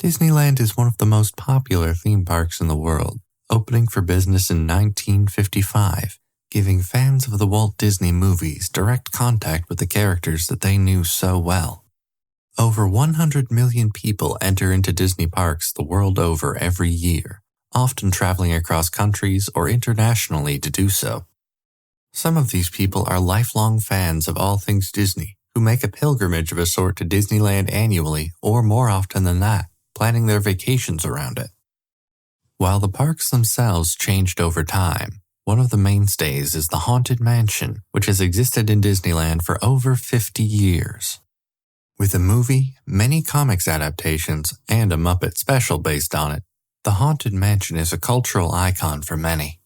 Disneyland is one of the most popular theme parks in the world, opening for business in 1955, giving fans of the Walt Disney movies direct contact with the characters that they knew so well. Over 100 million people enter into Disney parks the world over every year, often traveling across countries or internationally to do so. Some of these people are lifelong fans of all things Disney, who make a pilgrimage of a sort to Disneyland annually or more often than that, planning their vacations around it. While the parks themselves changed over time, one of the mainstays is the Haunted Mansion, which has existed in Disneyland for over 50 years. With a movie, many comics adaptations, and a Muppet special based on it, the Haunted Mansion is a cultural icon for many.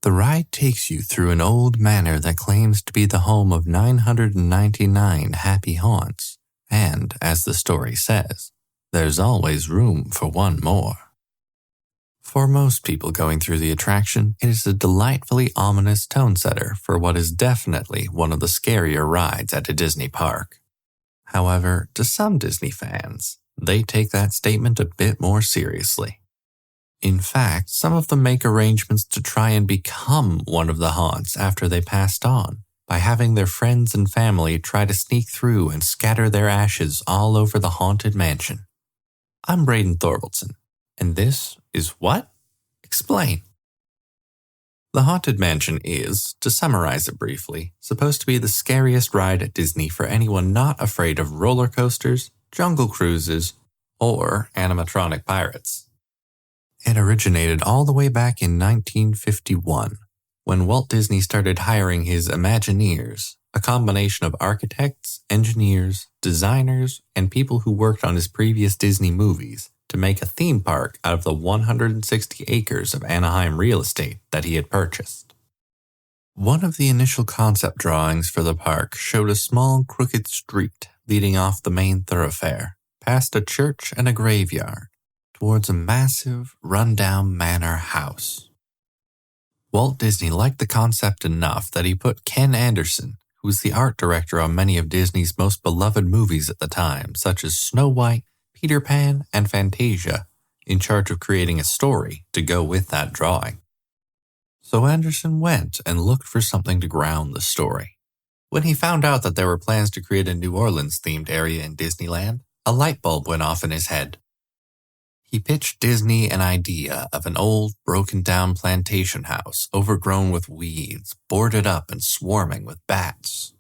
The ride takes you through an old manor that claims to be the home of 999 happy haunts, and, as the story says, there's always room for one more. For most people going through the attraction, it is a delightfully ominous tone setter for what is definitely one of the scarier rides at a Disney park. However, to some Disney fans, they take that statement a bit more seriously. In fact, some of them make arrangements to try and become one of the haunts after they passed on, by having their friends and family try to sneak through and scatter their ashes all over the Haunted Mansion. I'm Braden Thorvaldson, and this is What? Explain. The Haunted Mansion is, to summarize it briefly, supposed to be the scariest ride at Disney for anyone not afraid of roller coasters, jungle cruises, or animatronic pirates. It originated all the way back in 1951, when Walt Disney started hiring his Imagineers, a combination of architects, engineers, designers, and people who worked on his previous Disney movies, to make a theme park out of the 160 acres of Anaheim real estate that he had purchased. One of the initial concept drawings for the park showed a small crooked street leading off the main thoroughfare, past a church and a graveyard, towards a massive, run-down manor house. Walt Disney liked the concept enough that he put Ken Anderson, who was the art director on many of Disney's most beloved movies at the time, such as Snow White, Peter Pan, and Fantasia, in charge of creating a story to go with that drawing. So Anderson went and looked for something to ground the story. When he found out that there were plans to create a New Orleans-themed area in Disneyland, a light bulb went off in his head. He pitched Disney an idea of an old, broken-down plantation house overgrown with weeds, boarded up and swarming with bats.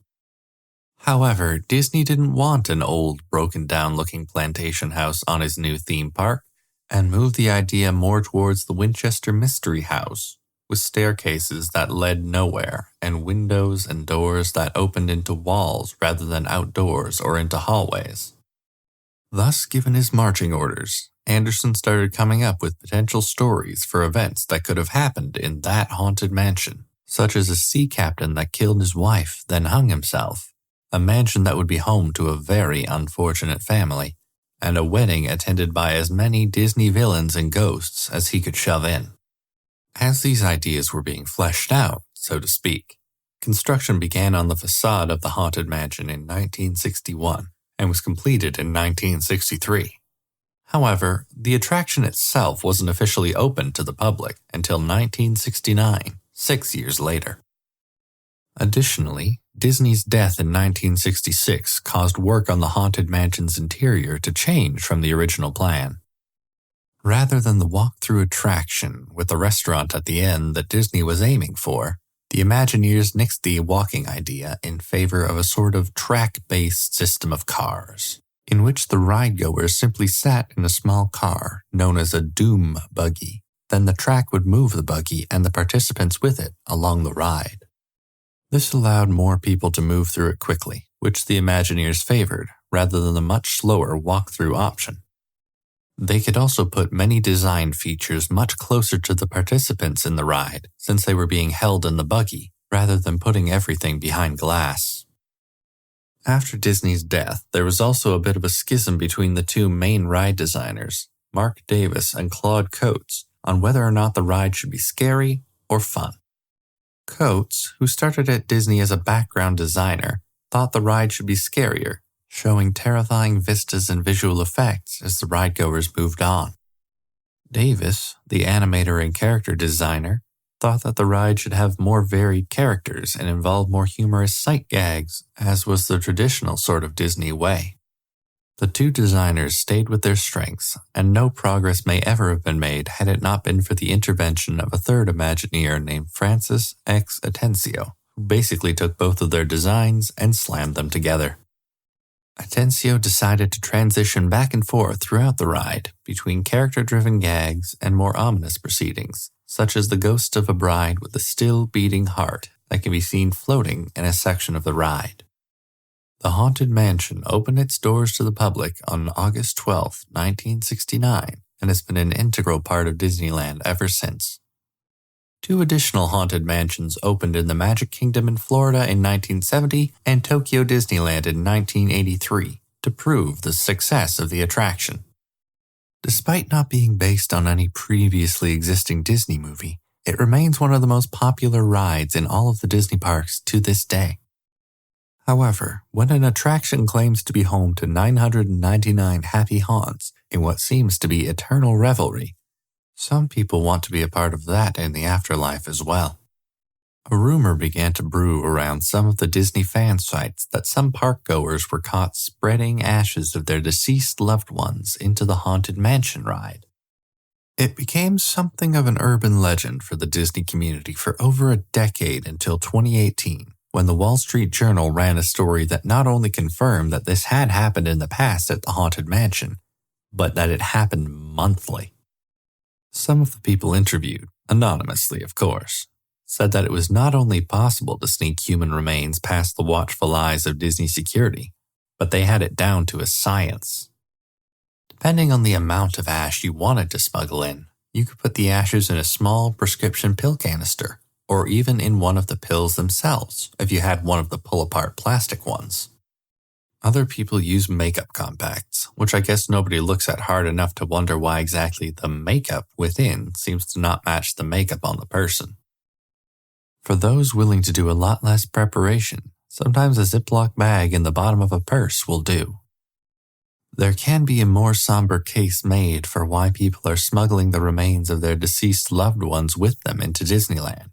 However, Disney didn't want an old, broken-down-looking plantation house on his new theme park, and moved the idea more towards the Winchester Mystery House, with staircases that led nowhere and windows and doors that opened into walls rather than outdoors or into hallways. Thus, given his marching orders, Anderson started coming up with potential stories for events that could have happened in that haunted mansion, such as a sea captain that killed his wife, then hung himself, a mansion that would be home to a very unfortunate family, and a wedding attended by as many Disney villains and ghosts as he could shove in. As these ideas were being fleshed out, so to speak, construction began on the facade of the haunted mansion in 1961 and was completed in 1963. However, the attraction itself wasn't officially opened to the public until 1969, 6 years later. Additionally, Disney's death in 1966 caused work on the Haunted Mansion's interior to change from the original plan. Rather than the walk-through attraction with the restaurant at the end that Disney was aiming for, the Imagineers nixed the walking idea in favor of a sort of track-based system of cars, in which the ride-goers simply sat in a small car known as a doom buggy. Then the track would move the buggy and the participants with it along the ride. This allowed more people to move through it quickly, which the Imagineers favored, rather than the much slower walk-through option. They could also put many design features much closer to the participants in the ride, since they were being held in the buggy, rather than putting everything behind glass. After Disney's death, there was also a bit of a schism between the two main ride designers, Mark Davis and Claude Coates, on whether or not the ride should be scary or fun. Coates, who started at Disney as a background designer, thought the ride should be scarier, showing terrifying vistas and visual effects as the ridegoers moved on. Davis, the animator and character designer, thought that the ride should have more varied characters and involve more humorous sight gags, as was the traditional sort of Disney way. The two designers stayed with their strengths, and no progress may ever have been made had it not been for the intervention of a third Imagineer named Francis X. Atencio, who basically took both of their designs and slammed them together. Atencio decided to transition back and forth throughout the ride between character-driven gags and more ominous proceedings, such as the ghost of a bride with a still beating heart that can be seen floating in a section of the ride. The Haunted Mansion opened its doors to the public on August 12, 1969, and has been an integral part of Disneyland ever since. Two additional haunted mansions opened in the Magic Kingdom in Florida in 1970 and Tokyo Disneyland in 1983 to prove the success of the attraction. Despite not being based on any previously existing Disney movie, it remains one of the most popular rides in all of the Disney parks to this day. However, when an attraction claims to be home to 999 happy haunts in what seems to be eternal revelry, some people want to be a part of that in the afterlife as well. A rumor began to brew around some of the Disney fan sites that some park goers were caught spreading ashes of their deceased loved ones into the Haunted Mansion ride. It became something of an urban legend for the Disney community for over a decade until 2018, when the Wall Street Journal ran a story that not only confirmed that this had happened in the past at the Haunted Mansion, but that it happened monthly. Some of the people interviewed, anonymously of course, said that it was not only possible to sneak human remains past the watchful eyes of Disney security, but they had it down to a science. Depending on the amount of ash you wanted to smuggle in, you could put the ashes in a small prescription pill canister, or even in one of the pills themselves if you had one of the pull-apart plastic ones. Other people use makeup compacts, which I guess nobody looks at hard enough to wonder why exactly the makeup within seems to not match the makeup on the person. For those willing to do a lot less preparation, sometimes a Ziploc bag in the bottom of a purse will do. There can be a more somber case made for why people are smuggling the remains of their deceased loved ones with them into Disneyland.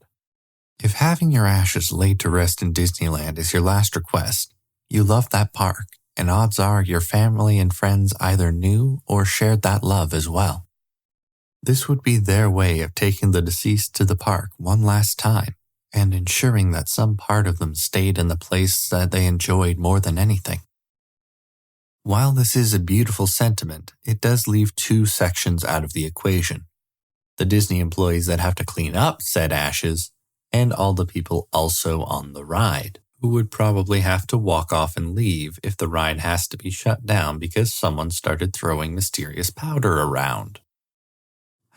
If having your ashes laid to rest in Disneyland is your last request, you love that park, and odds are your family and friends either knew or shared that love as well. This would be their way of taking the deceased to the park one last time and ensuring that some part of them stayed in the place that they enjoyed more than anything. While this is a beautiful sentiment, it does leave two sections out of the equation: the Disney employees that have to clean up said ashes, and all the people also on the ride, who would probably have to walk off and leave if the ride has to be shut down because someone started throwing mysterious powder around.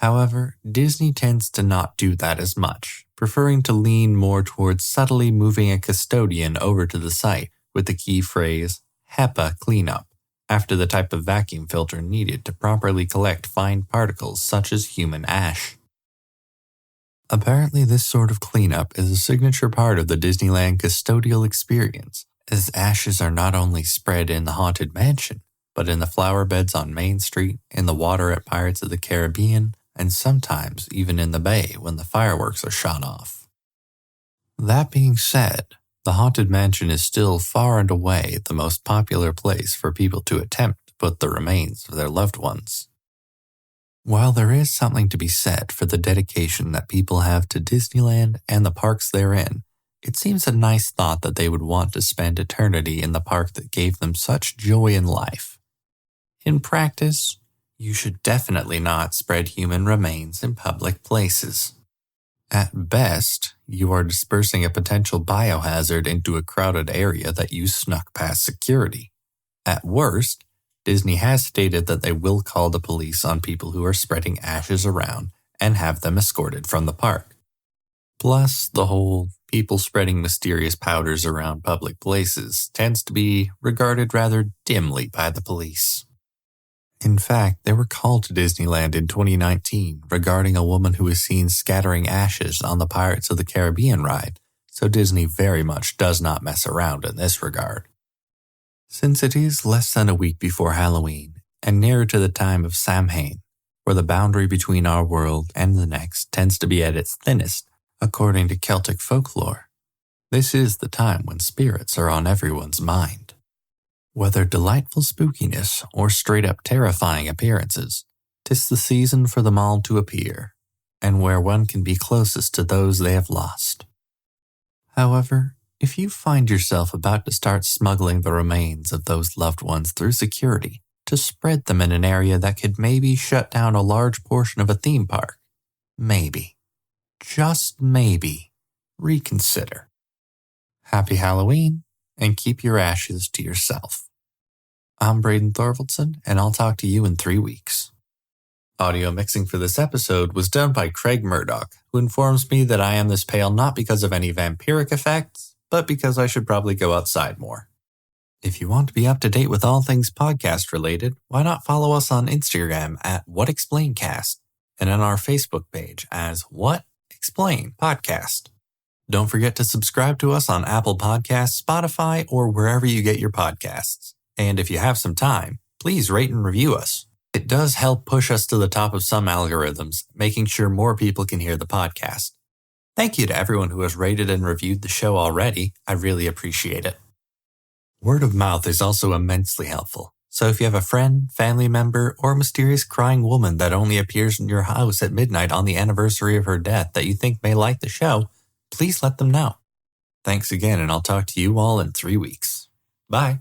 However, Disney tends to not do that as much, preferring to lean more towards subtly moving a custodian over to the site with the key phrase, HEPA cleanup, after the type of vacuum filter needed to properly collect fine particles such as human ash. Apparently, this sort of cleanup is a signature part of the Disneyland custodial experience, as ashes are not only spread in the Haunted Mansion, but in the flower beds on Main Street, in the water at Pirates of the Caribbean, and sometimes even in the bay when the fireworks are shot off. That being said, the Haunted Mansion is still far and away the most popular place for people to attempt to put the remains of their loved ones. While there is something to be said for the dedication that people have to Disneyland and the parks therein, it seems a nice thought that they would want to spend eternity in the park that gave them such joy in life. In practice, you should definitely not spread human remains in public places. At best, you are dispersing a potential biohazard into a crowded area that you snuck past security. At worst, Disney has stated that they will call the police on people who are spreading ashes around and have them escorted from the park. Plus, the whole people spreading mysterious powders around public places tends to be regarded rather dimly by the police. In fact, they were called to Disneyland in 2019 regarding a woman who was seen scattering ashes on the Pirates of the Caribbean ride, so Disney very much does not mess around in this regard. Since it is less than a week before Halloween, and nearer to the time of Samhain, where the boundary between our world and the next tends to be at its thinnest, according to Celtic folklore, this is the time when spirits are on everyone's mind. Whether delightful spookiness or straight-up terrifying appearances, 'tis the season for them all to appear, and where one can be closest to those they have lost. However, if you find yourself about to start smuggling the remains of those loved ones through security to spread them in an area that could maybe shut down a large portion of a theme park, maybe, just maybe, reconsider. Happy Halloween, and keep your ashes to yourself. I'm Braden Thorvaldson, and I'll talk to you in 3 weeks. Audio mixing for this episode was done by Craig Murdock, who informs me that I am this pale not because of any vampiric effects, but because I should probably go outside more. If you want to be up to date with all things podcast related, why not follow us on Instagram at WhatExplainCast and on our Facebook page as What Explain Podcast. Don't forget to subscribe to us on Apple Podcasts, Spotify, or wherever you get your podcasts. And if you have some time, please rate and review us. It does help push us to the top of some algorithms, making sure more people can hear the podcast. Thank you to everyone who has rated and reviewed the show already. I really appreciate it. Word of mouth is also immensely helpful. So if you have a friend, family member, or mysterious crying woman that only appears in your house at midnight on the anniversary of her death that you think may like the show, please let them know. Thanks again, and I'll talk to you all in 3 weeks. Bye.